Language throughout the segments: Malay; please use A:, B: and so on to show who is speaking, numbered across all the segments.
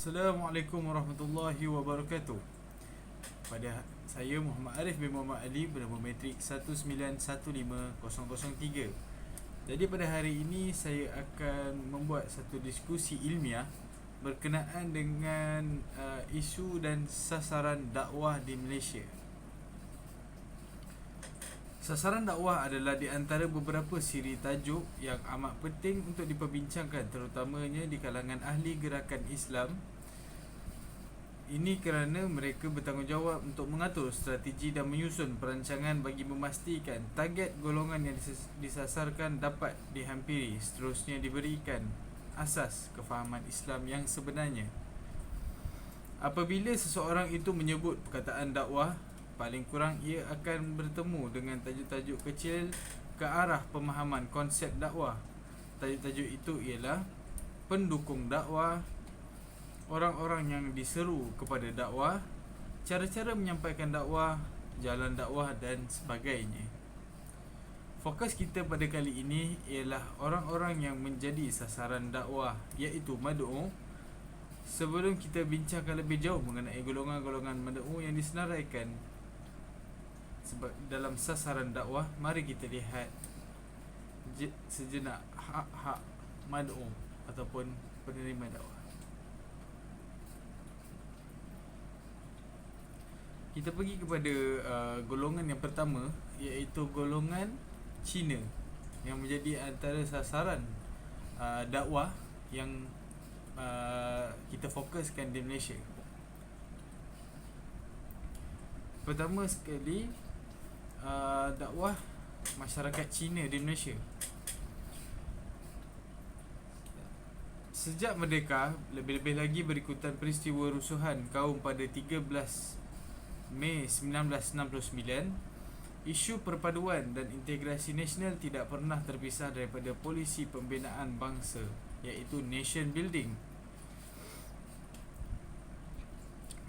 A: Assalamualaikum warahmatullahi wabarakatuh. Pada saya Muhammad Arif bin Muhammad Ali bernama matrik 1915003. Jadi pada hari ini saya akan membuat satu diskusi ilmiah berkenaan dengan isu dan sasaran dakwah di Malaysia. Sasaran dakwah adalah di antara beberapa siri tajuk yang amat penting untuk diperbincangkan, terutamanya di kalangan ahli gerakan Islam. Ini kerana mereka bertanggungjawab untuk mengatur strategi dan menyusun perancangan bagi memastikan target golongan yang disasarkan dapat dihampiri, seterusnya diberikan asas kefahaman Islam yang sebenarnya. Apabila seseorang itu menyebut perkataan dakwah, paling kurang ia akan bertemu dengan tajuk-tajuk kecil ke arah pemahaman konsep dakwah. Tajuk-tajuk itu ialah pendukung dakwah, orang-orang yang diseru kepada dakwah, cara-cara menyampaikan dakwah, jalan dakwah dan sebagainya. Fokus kita pada kali ini ialah orang-orang yang menjadi sasaran dakwah, iaitu mad'u. Sebelum kita bincangkan lebih jauh mengenai golongan-golongan mad'u yang disenaraikan dalam sasaran dakwah, mari kita lihat sejenak hak-hak mad'u ataupun penerima dakwah. Kita pergi kepada golongan yang pertama, iaitu golongan Cina, yang menjadi antara sasaran dakwah yang kita fokuskan di Malaysia. Pertama sekali, dakwah masyarakat Cina di Malaysia. Sejak merdeka, lebih-lebih lagi berikutan peristiwa rusuhan kaum pada 13 Mei 1969, isu perpaduan dan integrasi nasional tidak pernah terpisah daripada polisi pembinaan bangsa, iaitu nation building.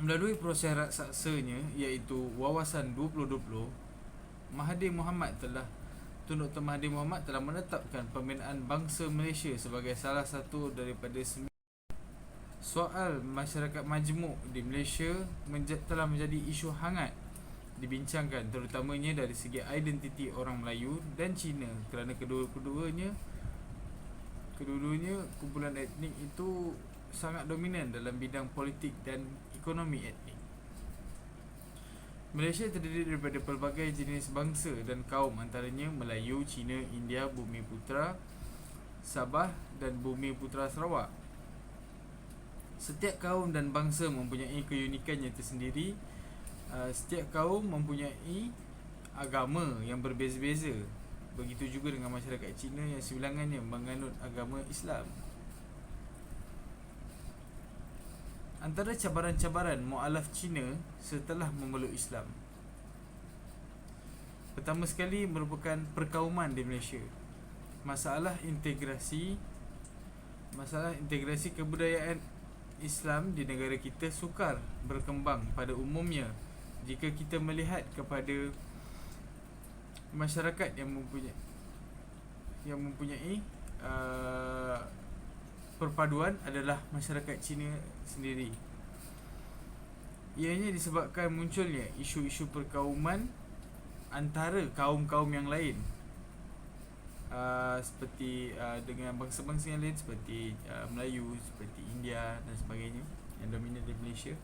A: Melalui proses raksasanya, iaitu Wawasan 2020, Tun Dr. Mahathir Mohamad telah menetapkan pembinaan bangsa Malaysia sebagai salah satu daripada soal masyarakat majmuk di Malaysia telah menjadi isu hangat dibincangkan, terutamanya dari segi identiti orang Melayu dan Cina, kerana kedua-duanya kumpulan etnik itu sangat dominan dalam bidang politik dan ekonomi etnik. Malaysia terdiri daripada pelbagai jenis bangsa dan kaum, antaranya Melayu, Cina, India, Bumi Putera Sabah dan Bumi Putera Sarawak. Setiap kaum dan bangsa mempunyai keunikannya tersendiri. Setiap kaum mempunyai agama yang berbeza-beza. Begitu juga dengan masyarakat Cina yang sebilangannya menganut agama Islam. Antara cabaran-cabaran mu'alaf Cina setelah memeluk Islam, pertama sekali merupakan perkauman di Malaysia. Masalah integrasi kebudayaan Islam di negara kita sukar berkembang pada umumnya jika kita melihat kepada masyarakat yang mempunyai perpaduan adalah masyarakat Cina sendiri. Ianya disebabkan munculnya isu-isu perkauman antara kaum-kaum yang lain, seperti dengan bangsa-bangsa yang lain seperti Melayu, seperti India dan sebagainya yang dominan di Malaysia.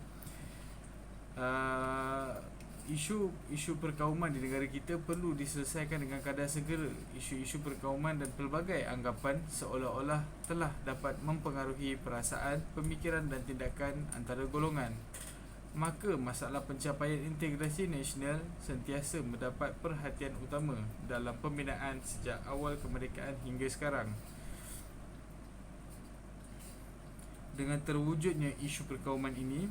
A: Isu perkauman di negara kita perlu diselesaikan dengan kadar segera. Isu-isu perkauman dan pelbagai anggapan seolah-olah telah dapat mempengaruhi perasaan, pemikiran dan tindakan antara golongan. Maka masalah pencapaian integrasi nasional sentiasa mendapat perhatian utama dalam pembinaan sejak awal kemerdekaan hingga sekarang. Dengan terwujudnya isu perkauman ini,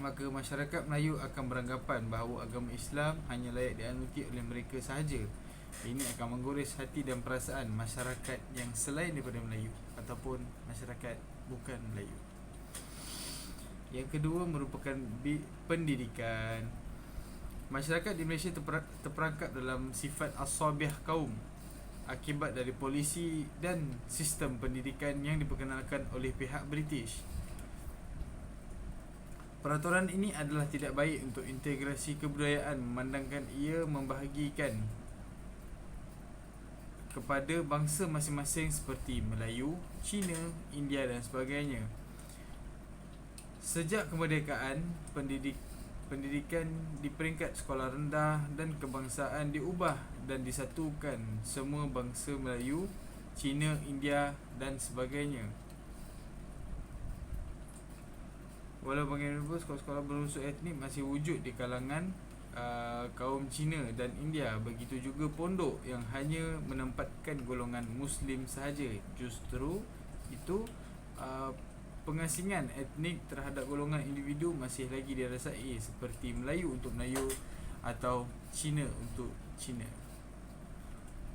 A: maka masyarakat Melayu akan beranggapan bahawa agama Islam hanya layak dianuti oleh mereka sahaja. Ini akan menggores hati dan perasaan masyarakat yang selain daripada Melayu ataupun masyarakat bukan Melayu. Yang kedua merupakan pendidikan. Masyarakat di Malaysia terperangkap dalam sifat asabiah kaum akibat dari polisi dan sistem pendidikan yang diperkenalkan oleh pihak British. Peraturan ini adalah tidak baik untuk integrasi kebudayaan, memandangkan ia membahagikan kepada bangsa masing-masing seperti Melayu, Cina, India dan sebagainya. Sejak kemerdekaan, pendidikan di peringkat sekolah rendah dan kebangsaan diubah dan disatukan semua bangsa Melayu, Cina, India dan sebagainya. Walau bagaimanapun, sekolah-sekolah berunsur etnik masih wujud di kalangan kaum Cina dan India. Begitu juga pondok yang hanya menempatkan golongan Muslim sahaja. Justru itu pengasingan etnik terhadap golongan individu masih lagi dirasai, seperti Melayu untuk Melayu atau Cina untuk Cina.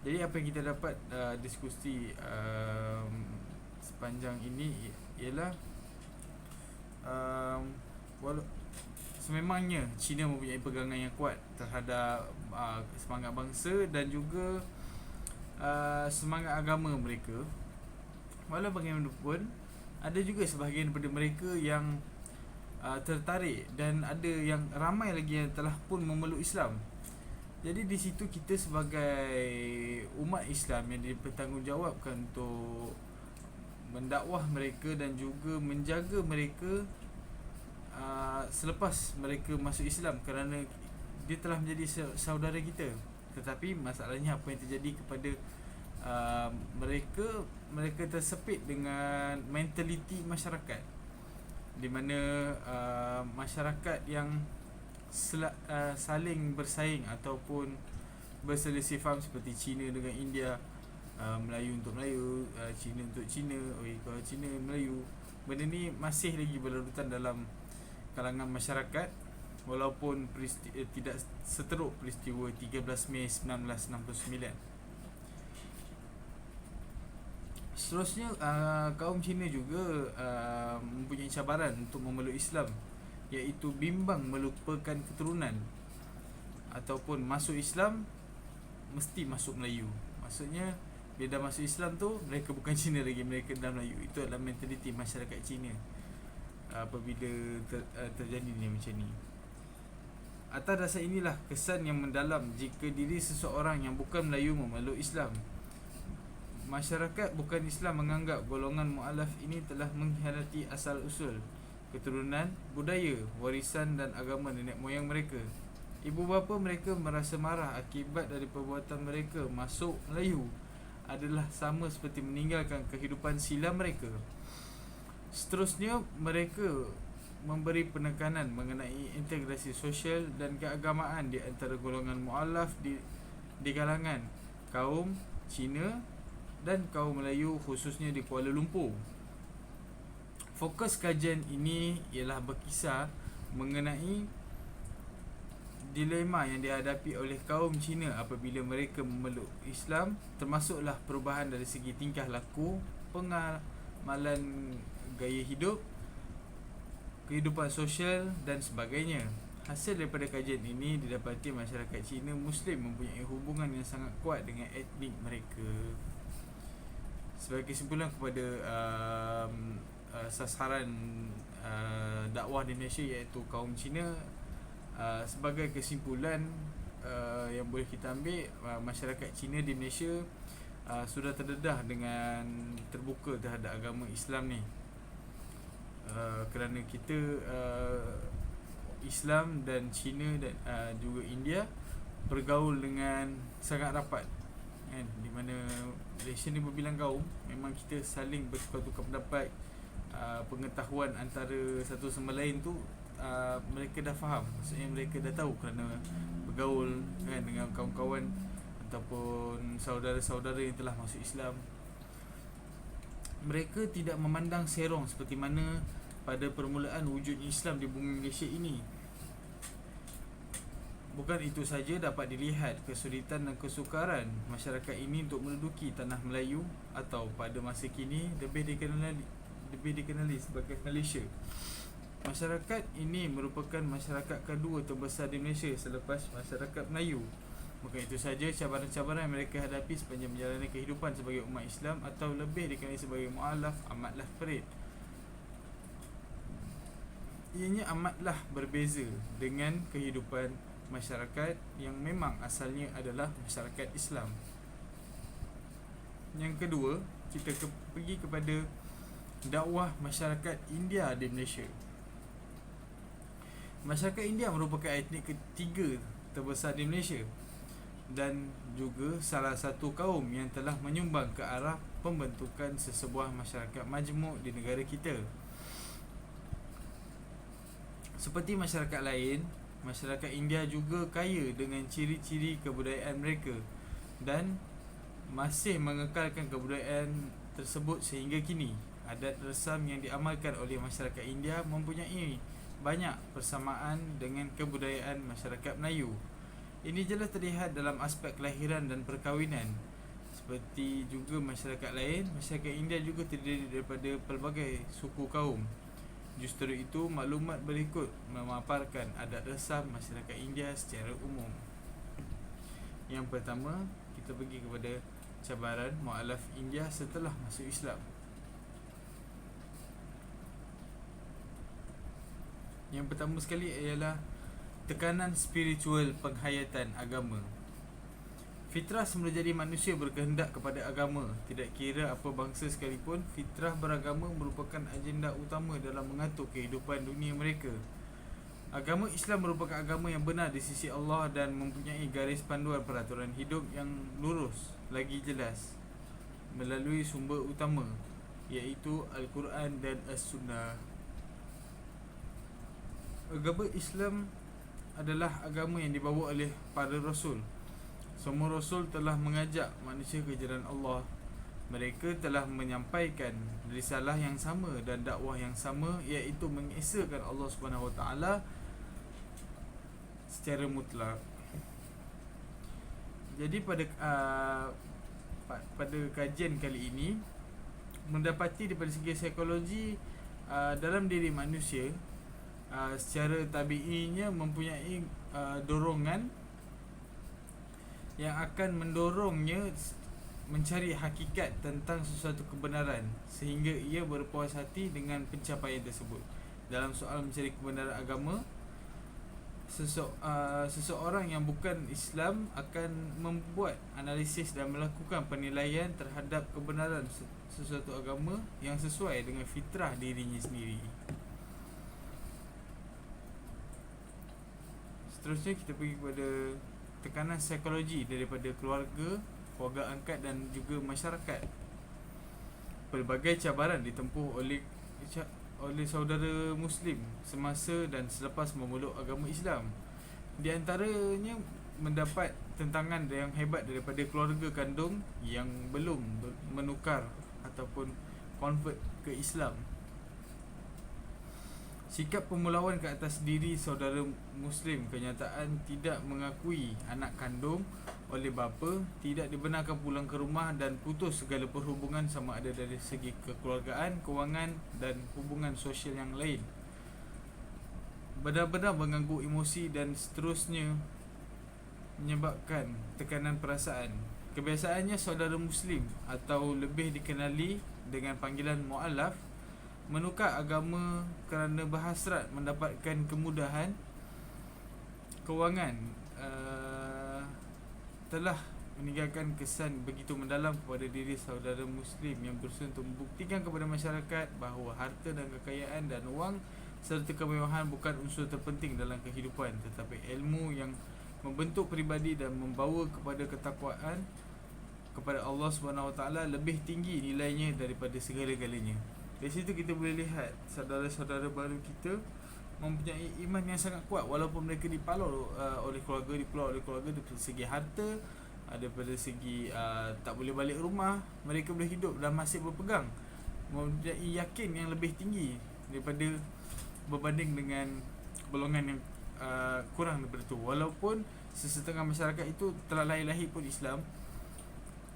A: Jadi apa yang kita dapat diskusi sepanjang ini ialah sememangnya Cina mempunyai pegangan yang kuat terhadap semangat bangsa dan juga semangat agama mereka. Walau bagaimanapun, ada juga sebahagian daripada mereka yang tertarik dan ada yang ramai lagi yang telah pun memeluk Islam. Jadi di situ kita sebagai umat Islam yang dipertanggungjawabkan untuk mendakwah mereka dan juga menjaga mereka selepas mereka masuk Islam, kerana dia telah menjadi saudara kita. Tetapi masalahnya apa yang terjadi kepada mereka tersepit dengan mentaliti masyarakat, di mana masyarakat yang saling bersaing ataupun berselisih faham, seperti Cina dengan India, Melayu untuk Melayu, Cina untuk Cina, kalau Cina Melayu. Benda ni masih lagi berlarutan dalam kalangan masyarakat, walaupun tidak seteruk peristiwa 13 Mei 1969. Seterusnya, kaum Cina juga mempunyai cabaran untuk memeluk Islam, iaitu bimbang melupakan keturunan, ataupun masuk Islam mesti masuk Melayu. Maksudnya bila dah masuk Islam tu, mereka bukan Cina lagi, mereka dah Melayu. Itu adalah mentaliti masyarakat Cina apabila terjadi ni macam ni. Atas dasar inilah kesan yang mendalam jika diri seseorang yang bukan Melayu memeluk Islam. Masyarakat bukan Islam menganggap golongan mu'alaf ini telah mengkhianati asal usul, keturunan, budaya, warisan dan agama nenek moyang mereka. Ibu bapa mereka merasa marah akibat dari perbuatan mereka. Masuk Melayu adalah sama seperti meninggalkan kehidupan silam mereka. Seterusnya, mereka memberi penekanan mengenai integrasi sosial dan keagamaan di antara golongan mu'alaf di kalangan kaum Cina dan kaum Melayu, khususnya di Kuala Lumpur. Fokus kajian ini ialah berkisar mengenai dilema yang dihadapi oleh kaum Cina apabila mereka memeluk Islam, termasuklah perubahan dari segi tingkah laku, pengamalan gaya hidup, kehidupan sosial dan sebagainya. Hasil daripada kajian ini didapati masyarakat Cina Muslim mempunyai hubungan yang sangat kuat dengan etnik mereka. Sebagai kesimpulan kepada sasaran dakwah di Malaysia, iaitu kaum Cina, sebagai kesimpulan yang boleh kita ambil, masyarakat Cina di Malaysia sudah terdedah dengan terbuka terhadap agama Islam ni, kerana kita Islam dan Cina dan juga India bergaul dengan sangat rapat, kan? Di mana Malaysia ni berbilang kaum, memang kita saling bertukar-tukar pendapat, pengetahuan antara satu sama lain tu mereka dah faham. Maksudnya mereka dah tahu kerana bergaul, kan, dengan kawan-kawan ataupun saudara-saudara yang telah masuk Islam. Mereka tidak memandang serong seperti mana pada permulaan wujud Islam di bumi Malaysia ini. Bukan itu saja, dapat dilihat kesulitan dan kesukaran masyarakat ini untuk menduduki tanah Melayu, atau pada masa kini lebih dikenali sebagai Malaysia. Masyarakat ini merupakan masyarakat kedua terbesar di Malaysia selepas masyarakat Melayu. Bukan itu saja, cabaran-cabaran yang mereka hadapi sepanjang menjalani kehidupan sebagai umat Islam atau lebih dikenali sebagai mu'alaf amatlah perit. Ianya amatlah berbeza dengan kehidupan masyarakat yang memang asalnya adalah masyarakat Islam. Yang kedua, kita pergi kepada dakwah masyarakat India di Malaysia. Masyarakat India merupakan etnik ketiga terbesar di Malaysia dan juga salah satu kaum yang telah menyumbang ke arah pembentukan sesebuah masyarakat majmuk di negara kita. Seperti masyarakat lain, masyarakat India juga kaya dengan ciri-ciri kebudayaan mereka dan masih mengekalkan kebudayaan tersebut sehingga kini. Adat resam yang diamalkan oleh masyarakat India mempunyai banyak persamaan dengan kebudayaan masyarakat Melayu. Ini jelas terlihat dalam aspek kelahiran dan perkahwinan. Seperti juga masyarakat lain, masyarakat India juga terdiri daripada pelbagai suku kaum. Justru itu, maklumat berikut memaparkan adat resam masyarakat India secara umum. Yang pertama, kita pergi kepada cabaran mu'alaf India setelah masuk Islam. Yang pertama sekali ialah tekanan spiritual penghayatan agama. Fitrah semula jadi manusia berkehendak kepada agama. Tidak kira apa bangsa sekalipun, fitrah beragama merupakan agenda utama dalam mengatur kehidupan dunia mereka. Agama Islam merupakan agama yang benar di sisi Allah dan mempunyai garis panduan peraturan hidup yang lurus lagi jelas melalui sumber utama, iaitu Al-Quran dan As-Sunnah. Agama Islam adalah agama yang dibawa oleh para Rasul. Semua Rasul telah mengajak manusia ke jalan Allah. Mereka telah menyampaikan risalah yang sama dan dakwah yang sama, iaitu mengesahkan Allah SWT secara mutlak. Jadi pada kajian kali ini, mendapati daripada segi psikologi dalam diri manusia, secara tabi'inya mempunyai dorongan yang akan mendorongnya mencari hakikat tentang sesuatu kebenaran sehingga ia berpuas hati dengan pencapaian tersebut. Dalam soal mencari kebenaran agama, seseorang yang bukan Islam akan membuat analisis dan melakukan penilaian terhadap kebenaran sesuatu agama yang sesuai dengan fitrah dirinya sendiri. Seterusnya kita pergi kepada tekanan psikologi daripada keluarga angkat dan juga masyarakat. Pelbagai cabaran ditempuh oleh saudara Muslim semasa dan selepas memeluk agama Islam. Di antaranya mendapat tentangan yang hebat daripada keluarga kandung yang belum menukar ataupun convert ke Islam. Sikap pemulawan ke atas diri saudara Muslim, kenyataan tidak mengakui anak kandung oleh bapa, tidak dibenarkan pulang ke rumah dan putus segala perhubungan sama ada dari segi kekeluargaan, kewangan dan hubungan sosial yang lain. Benar-benar mengganggu emosi dan seterusnya menyebabkan tekanan perasaan. Kebiasaannya saudara Muslim atau lebih dikenali dengan panggilan mu'alaf menukar agama kerana berhasrat mendapatkan kemudahan kewangan, telah meninggalkan kesan begitu mendalam kepada diri saudara Muslim yang berusaha untuk membuktikan kepada masyarakat bahawa harta dan kekayaan dan wang serta kemewahan bukan unsur terpenting dalam kehidupan, tetapi ilmu yang membentuk peribadi dan membawa kepada ketakwaan kepada Allah SWT lebih tinggi nilainya daripada segala-galanya. Dari situ kita boleh lihat saudara-saudara baru kita mempunyai iman yang sangat kuat walaupun mereka dipalau oleh keluarga, daripada segi harta, daripada segi tak boleh balik rumah, mereka boleh hidup dan masih berpegang, mempunyai yakin yang lebih tinggi daripada berbanding dengan golongan yang kurang daripada itu. Walaupun sesetengah masyarakat itu telah lahir pun Islam,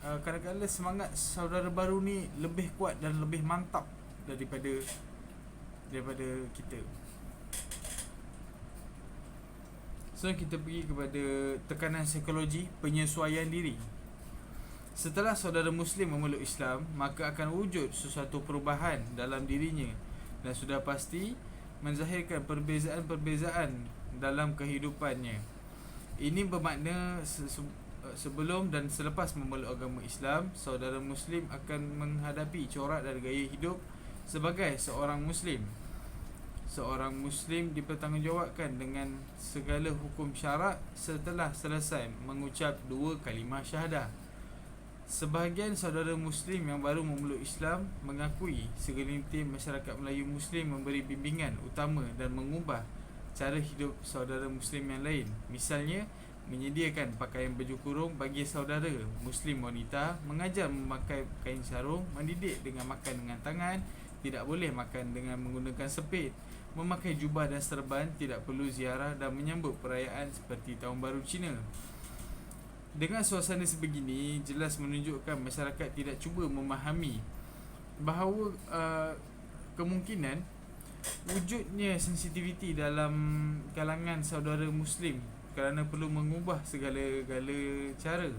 A: kadang-kadang semangat saudara baru ni lebih kuat dan lebih mantap daripada kita. So kita pergi kepada tekanan psikologi penyesuaian diri. Setelah saudara Muslim memeluk Islam, maka akan wujud sesuatu perubahan dalam dirinya dan sudah pasti menzahirkan perbezaan-perbezaan dalam kehidupannya. Ini bermakna sebelum dan selepas memeluk agama Islam, saudara Muslim akan menghadapi corak dan gaya hidup sebagai seorang Muslim. Seorang Muslim dipertanggungjawabkan dengan segala hukum syarak setelah selesai mengucap 2 kalimah syahadah. Sebahagian saudara Muslim yang baru memeluk Islam mengakui segelintir masyarakat Melayu Muslim memberi bimbingan utama dan mengubah cara hidup saudara Muslim yang lain. Misalnya, menyediakan pakaian baju kurung bagi saudara Muslim wanita, mengajar memakai kain sarung, mendidik dengan makan dengan tangan, tidak boleh makan dengan menggunakan sepit, memakai jubah dan serban, tidak perlu ziarah dan menyambut perayaan seperti Tahun Baru Cina. Dengan suasana sebegini, jelas menunjukkan masyarakat tidak cuba memahami bahawa kemungkinan wujudnya sensitiviti dalam kalangan saudara Muslim kerana perlu mengubah segala-gala cara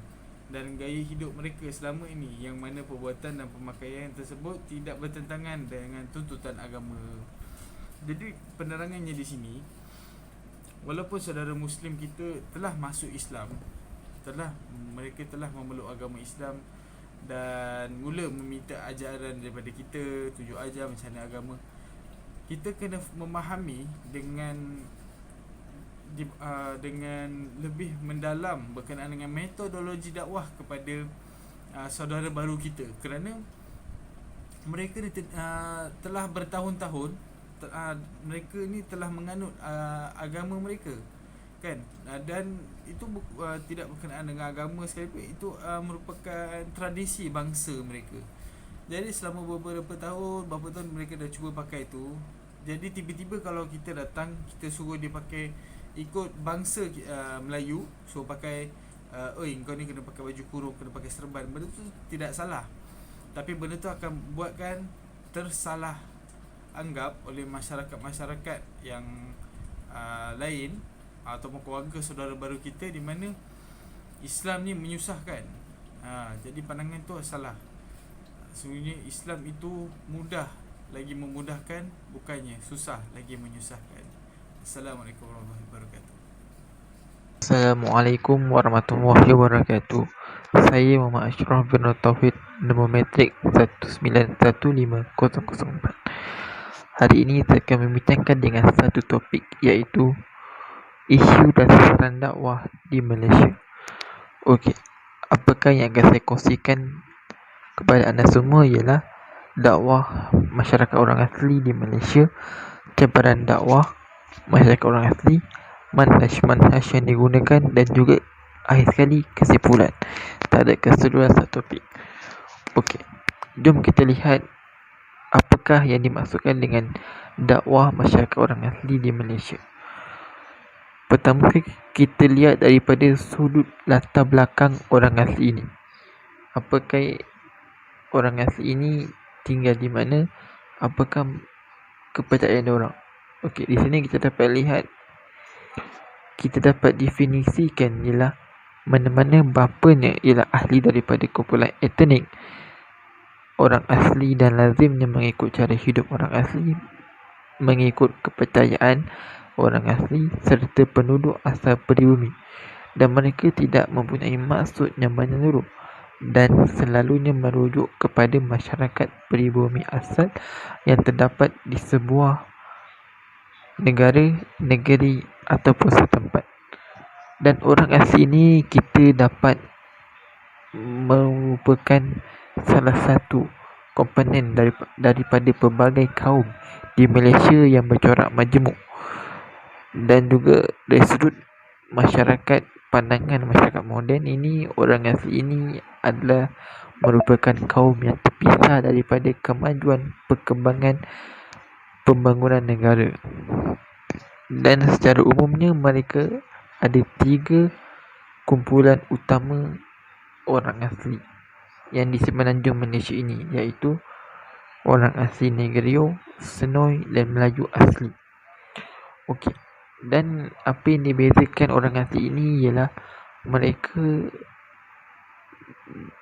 A: dan gaya hidup mereka selama ini, yang mana perbuatan dan pemakaian tersebut tidak bertentangan dengan tuntutan agama. Jadi penerangannya di sini, walaupun saudara Muslim kita telah masuk Islam, mereka telah memeluk agama Islam dan mula meminta ajaran daripada kita, tunjuk ajar macam mana agama, kita kena memahami dengan lebih mendalam berkenaan dengan metodologi dakwah kepada saudara baru kita, kerana mereka telah bertahun-tahun mereka ni telah menganut agama mereka, kan, dan itu tidak berkenaan dengan agama sekalipun, itu merupakan tradisi bangsa mereka. Jadi selama beberapa tahun mereka dah cuba pakai tu. Jadi tiba-tiba kalau kita datang, kita suruh dia pakai ikut bangsa Melayu, suruh pakai oi kau ni kena pakai baju kurung, kena pakai serban, benda tu tidak salah, tapi benda tu akan buatkan tersalah anggap oleh masyarakat-masyarakat yang lain ataupun keluarga saudara baru kita, di mana Islam ni menyusahkan. Jadi pandangan tu salah. Sebenarnya Islam itu mudah lagi memudahkan, bukannya susah lagi menyusahkan. Assalamualaikum warahmatullahi wabarakatuh.
B: Assalamualaikum warahmatullahi wabarakatuh. Saya Muhammad Ashraf bin Taufik, nombor metrik 1915004. Hari ini saya akan membincangkan dengan satu topik, iaitu isu dan sasaran dakwah di Malaysia. Okey, apakah yang akan saya kongsikan kepada anda semua ialah dakwah masyarakat orang asli di Malaysia, cabaran dakwah masyarakat orang asli, manhaj yang digunakan, dan juga akhir sekali kesimpulan. Tak ada keseluruhan satu topik. Okey, jom kita lihat apakah yang dimaksudkan dengan dakwah masyarakat orang asli di Malaysia. Pertama, kita lihat daripada sudut latar belakang orang asli ini. Apakah orang asli ini tinggal di mana? Apakah kepercayaan orang? Okey, di sini kita dapat lihat, kita dapat definisikan ialah mana-mana bapanya ialah ahli daripada kumpulan etnik orang asli dan lazimnya mengikut cara hidup orang asli, mengikut kepercayaan orang asli serta penduduk asal peribumi, dan mereka tidak mempunyai maksud yang menyeluruh dan selalunya merujuk kepada masyarakat peribumi asal yang terdapat di sebuah negara, negeri ataupun setempat. Dan orang asli ini kita dapat merupakan salah satu komponen daripada pelbagai kaum di Malaysia yang bercorak majmuk. Dan juga dari sudut masyarakat, pandangan masyarakat moden ini, orang asli ini adalah merupakan kaum yang terpisah daripada kemajuan perkembangan pembangunan negara. Dan secara umumnya mereka ada 3 kumpulan utama orang asli yang di semenanjung Malaysia ini, iaitu orang asli Negrio, Senoi dan Melayu asli. Okey, Dan apa yang dibezakan orang asli ini ialah mereka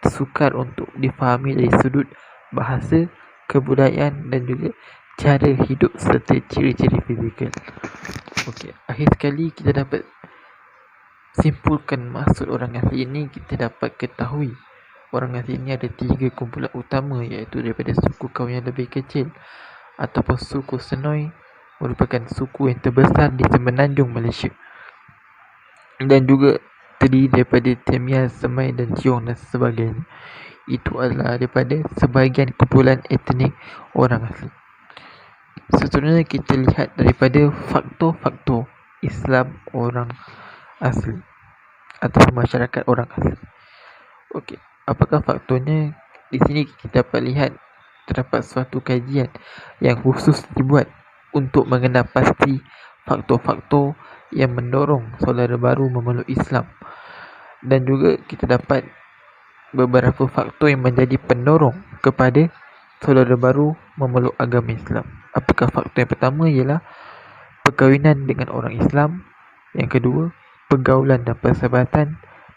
B: sukar untuk difahami dari sudut bahasa, kebudayaan dan juga cara hidup serta ciri-ciri fizikal. Okey, akhir sekali kita dapat simpulkan maksud orang asli ini. Kita dapat ketahui orang asli ini ada 3 kumpulan utama, iaitu daripada suku kaum yang lebih kecil ataupun suku Senoi, merupakan suku yang terbesar di semenanjung Malaysia, dan juga terdiri daripada Temia, Semai dan Ciong dan sebagainya. Itu adalah daripada sebahagian kumpulan etnik orang asli. Seterusnya kita lihat daripada faktor-faktor Islam orang asli atau masyarakat orang asli. Okey, apakah faktornya? Di sini kita dapat lihat terdapat suatu kajian yang khusus dibuat untuk mengenal pasti faktor-faktor yang mendorong saudara baru memeluk Islam, dan juga kita dapat beberapa faktor yang menjadi pendorong kepada saudara baru memeluk agama Islam. Apakah faktor yang pertama? Ialah perkahwinan dengan orang Islam, yang kedua pergaulan dan persahabatan,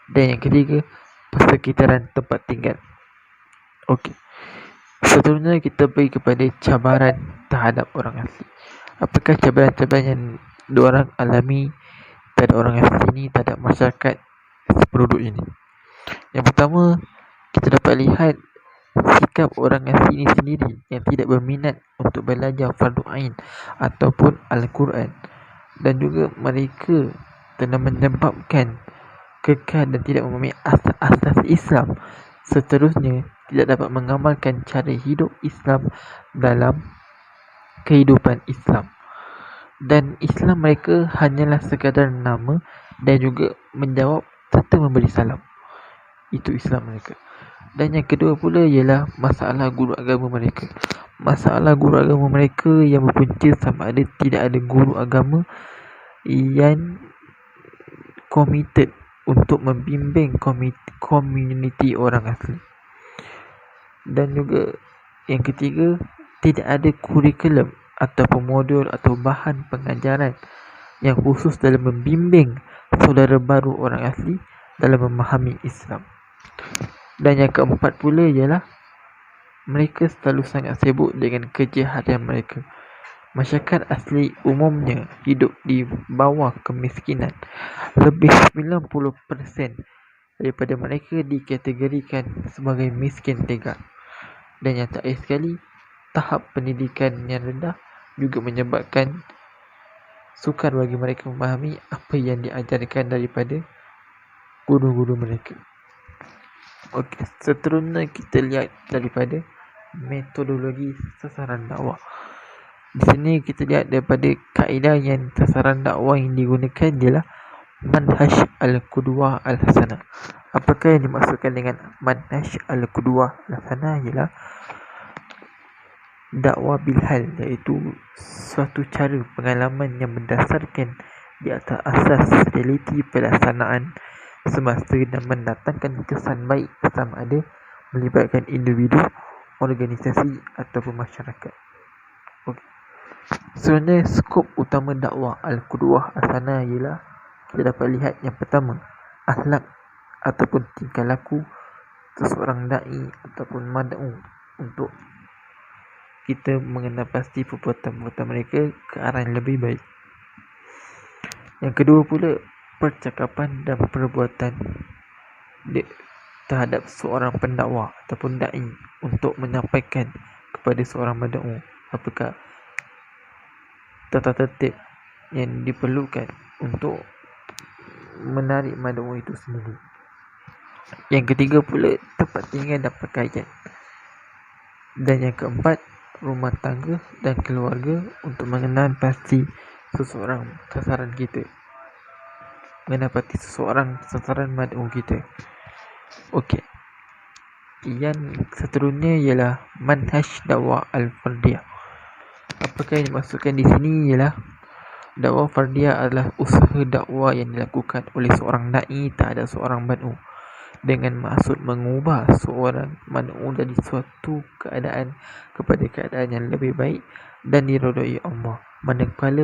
B: dan yang ketiga persekitaran tempat tinggal. Okey, seterusnya kita pergi kepada cabaran terhadap orang asli. Apakah cabaran-cabaran yang diorang alami terhadap orang asli ini, terhadap masyarakat sependuduk ini? Yang pertama, kita dapat lihat sikap orang asli ini sendiri yang tidak berminat untuk belajar fardu ain ataupun Al-Quran, dan juga mereka telah menyebabkan kekal dan tidak memahami asas-asas Islam. Seterusnya, tidak dapat mengamalkan cara hidup Islam dalam kehidupan Islam, dan Islam mereka hanyalah sekadar nama dan juga menjawab serta memberi salam. Itu Islam mereka. Dan yang kedua pula ialah masalah guru agama mereka. Masalah guru agama mereka yang berpunca sama ada tidak ada guru agama yang komited untuk membimbing komuniti orang asli. Dan juga yang ketiga, tidak ada kurikulum ataupun modul atau bahan pengajaran yang khusus dalam membimbing saudara baru orang asli dalam memahami Islam. Dan yang keempat pula ialah mereka selalu sangat sibuk dengan kerja harian mereka. Masyarakat asli umumnya hidup di bawah kemiskinan. Lebih 90% daripada mereka dikategorikan sebagai miskin tegak. Dan yang terakhir sekali, tahap pendidikan yang rendah juga menyebabkan sukar bagi mereka memahami apa yang diajarkan daripada guru-guru mereka. Okey, seterusnya kita lihat daripada metodologi sasaran dakwah. Di sini kita lihat daripada kaedah yang sasaran dakwah yang digunakan ialah manhaj al-qudwah al-hasanah. Apakah yang dimaksudkan dengan manhaj al-qudwah al-hasanah? Ialah dakwah bilhal, iaitu suatu cara pengalaman yang berdasarkan di atas asas realiti pelaksanaan semasa dan mendatangkan kesan baik sama ada melibatkan individu, organisasi ataupun masyarakat. Okay. Sebenarnya skop utama dakwah al-qudwah al-hasanah ialah kita dapat lihat yang pertama, akhlak ataupun tingkah laku seseorang dai ataupun mad'u, untuk kita mengenal pasti perbuatan-perbuatan mereka ke arah yang lebih baik. Yang kedua pula, percakapan dan perbuatan terhadap seorang pendakwah ataupun dai untuk menyampaikan kepada seorang mad'u apakah tata tertib yang diperlukan untuk menarik mad'u itu sendiri. Yang ketiga pula, tempat tinggal dan pakaian. Dan yang keempat, rumah tangga dan keluarga untuk mengenal pasti seseorang sasaran kita, mengenal pasti seseorang sasaran mad'u kita. Okey, yang seterusnya ialah manhaj dakwah al-fardiyah. Apakah yang dimaksudkan di sini ialah dakwah fardiyah adalah usaha dakwah yang dilakukan oleh seorang dai terhadap seorang mad'u dengan maksud mengubah seorang mad'u dari suatu keadaan kepada keadaan yang lebih baik dan diridai Allah, manakala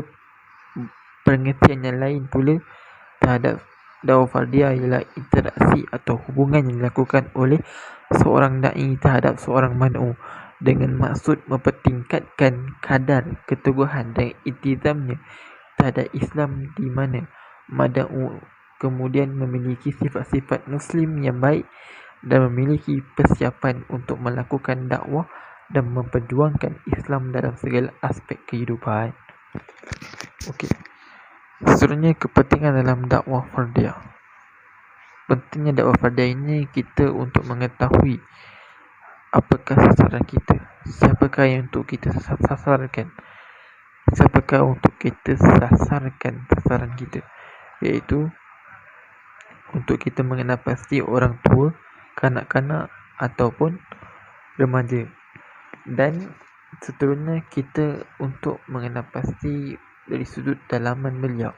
B: pengertian yang lain pula terhadap dakwah fardiyah ialah interaksi atau hubungan yang dilakukan oleh seorang da'i terhadap seorang mad'u dengan maksud mempertingkatkan kadar keteguhan dan iltizamnya terhadap Islam, di mana mad'u kemudian memiliki sifat-sifat muslim yang baik dan memiliki persiapan untuk melakukan dakwah dan memperjuangkan Islam dalam segala aspek kehidupan. Okey. Seterusnya, kepentingan dalam dakwah fardiyah. Pentingnya dakwah fardiyah ini kita untuk mengetahui apakah sasaran kita, siapakah yang untuk kita sasarkan, siapakah untuk kita sasarkan sasaran kita, iaitu untuk kita mengenal pasti orang tua, kanak-kanak ataupun remaja. Dan seterusnya kita untuk mengenal pasti dari sudut dalaman beliau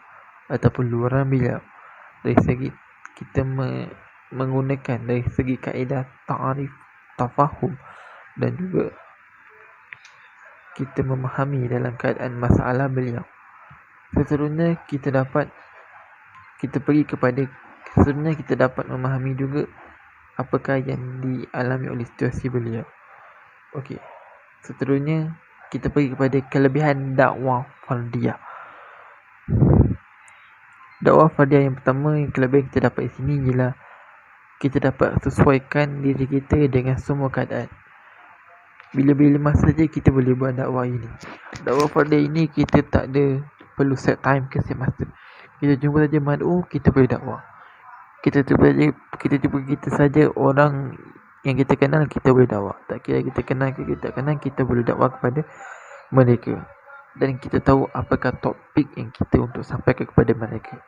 B: ataupun luaran beliau, dari segi kita menggunakan dari segi kaedah ta'arif, tafahum, dan juga kita memahami dalam keadaan masalah beliau. Seterusnya kita dapat memahami juga apakah yang dialami oleh situasi beliau. Okey. Seterusnya kita pergi kepada kelebihan dakwah fardiyah. Dakwah fardiyah yang pertama, yang kelebihan kita dapat di sini ialah kita dapat sesuaikan diri kita dengan semua keadaan. Bila-bila masa saja kita boleh buat dakwah ini. Dakwah fardiyah ini kita tak ada perlu set time ke set masa. Kita jumpa saja mad'u, kita boleh dakwah. Kita jumpa kita saja orang yang kita kenal, kita boleh dakwah. Tak kira kita kenal ke kita tak kenal, kita boleh dakwah kepada mereka. Dan kita tahu apakah topik yang kita untuk sampaikan kepada mereka.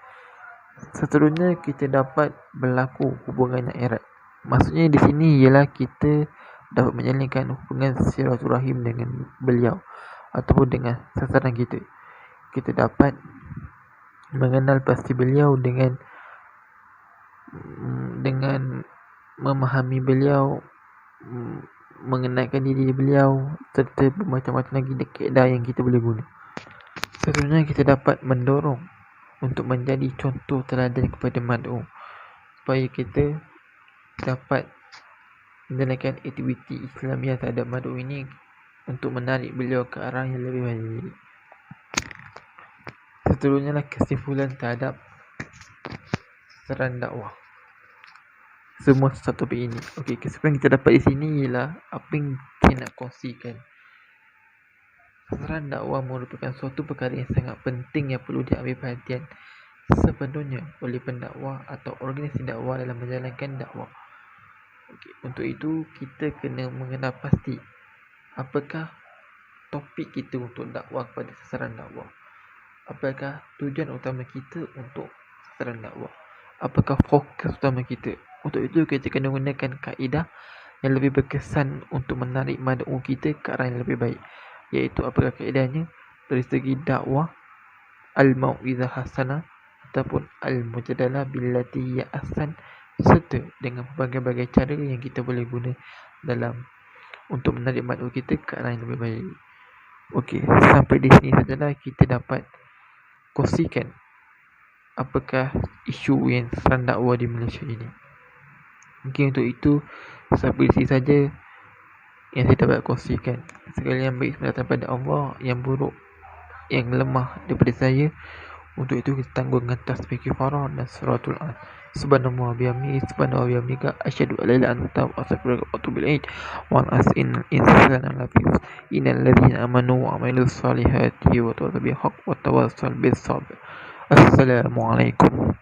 B: Seterusnya kita dapat berlaku hubungan yang erat. Maksudnya di sini ialah kita dapat menjalinkan hubungan silaturahim dengan beliau ataupun dengan sasaran kita. Kita dapat mengenal pasti beliau dengan memahami beliau, mengenalkan diri beliau, serta bermacam-macam lagi kaedah yang kita boleh guna. Seterusnya kita dapat mendorong untuk menjadi contoh teladan kepada mad'u, supaya kita dapat menjalankan aktiviti Islamiah terhadap mad'u ini untuk menarik beliau ke arah yang lebih baik. Seterusnya lah kesimpulan terhadap sasaran dakwah semua satu topik ini. Okey, kesimpulan kita dapat di sini ialah apa yang saya nak kongsikan. Sasaran dakwah merupakan suatu perkara yang sangat penting yang perlu diambil perhatian sepenuhnya oleh pendakwah atau organisasi dakwah dalam menjalankan dakwah. Okey, untuk itu kita kena mengenal pasti apakah topik kita untuk dakwah kepada sasaran dakwah. Apakah tujuan utama kita untuk sasaran dakwah? Apakah fokus utama kita? Untuk itu kita kena gunakan kaedah yang lebih berkesan untuk menarik mad'u kita ke arah yang lebih baik, iaitu apakah kaedahnya? Dari segi dakwah, al-mau'izah hasanah ataupun al-mujadalah billati hiya ahsan, serta dengan berbagai-bagai cara yang kita boleh guna dalam untuk menarik mad'u kita ke arah yang lebih baik. Okey, sampai di sini sajalah kita dapat kongsikan apakah isu yang sasaran dakwah di Malaysia ini. Mungkin untuk itu sampai di sini saja yang saya dapat kongsikan. Segala yang baik datang daripada Allah, yang buruk, yang lemah daripada saya. Untuk itu kita tanggungan tasbih kifarah dan suratul an. Subhanallah bihamdihi, subhanallah bihamdika, asyhadu an la ilaha illa anta, astaghfiruka wa atubu ilaik. Wa as'in insana lafi innal ladzina amanu wa amilus solihati wa tawassaw bil haqq wa tawassaw bis sabr. Assalamualaikum.